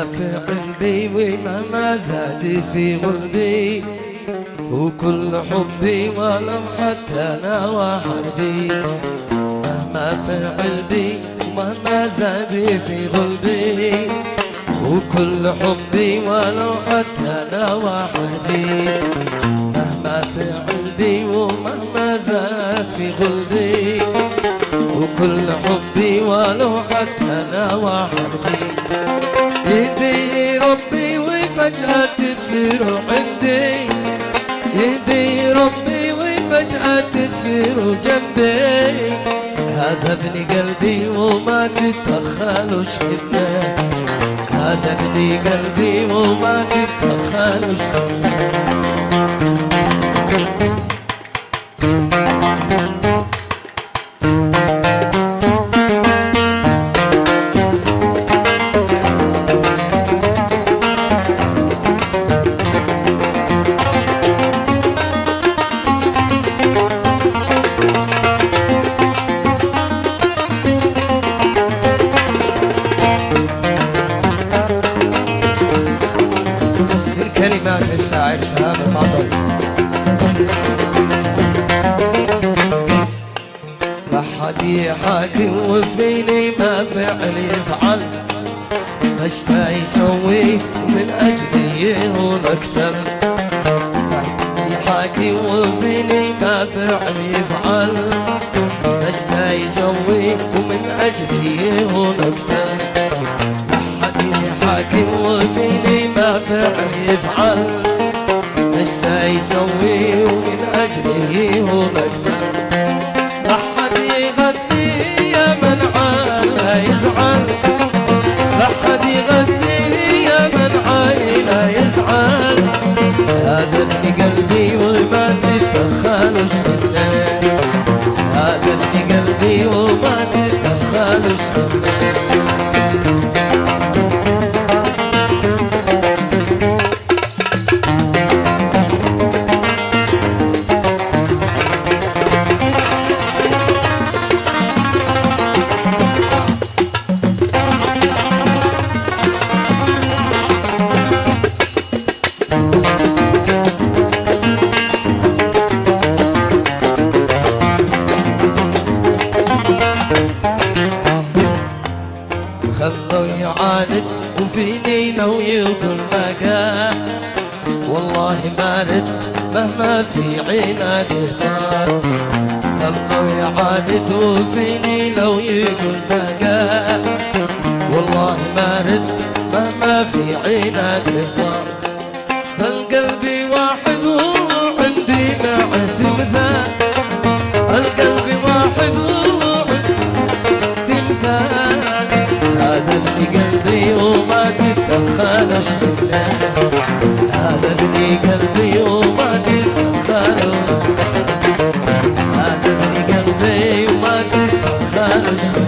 مهما في قلبي ومهما زاد في قلبي وكل حبي ولو حتى انا وحدي. مهما في قلبي ومهما زاد في قلبي وكل حبي ولو حتى انا وحدي. مهما في قلبي ومهما زاد في قلبي وكل حبي ولو حتى انا وحدي. يهدي ربي وفجأة تصير عندي، يهدي ربي وفجأة تصير جنبي. هذا ابن قلبي وما تتدخلوش منه، هذا ابن قلبي وما تتدخلوش منه. كلمات الشاعر شهاب الفاضل. لا حد يحاكم وفيني ما فعل يفعل، مشتا يسوي من أجلي يهون أكتر. لا حد يحاكم وفيني ما فعل يفعل، مشتا يسوي ومن أجلي يهون أكتر. لا حد يحاكم وفيني ما فعل يفعل، مشتا يسوي ومن أجلي يهون أكتر. لحد يغذي يا من عايله يزعل، لحد يغذي يا من عايله يزعل. هذا ابن قلبي وما تتدخلوش منه، هذا ابن قلبي وما تتدخلوش منه. خلوا يعاند وفيني لو يقول بقى، والله ما رد مهما في عينه يختار. خلوا يعاند وفيني لو يقول بقى، والله ما رد مهما في عينه يختار. فالقلب واحد وعندي معه تمثال، القلب واحد تمثال. هذا ابن قلبي وما تتدخلوش منه، هذا ابن قلبي وما تتدخلوش، هذا ابن قلبي وما تتدخلوش.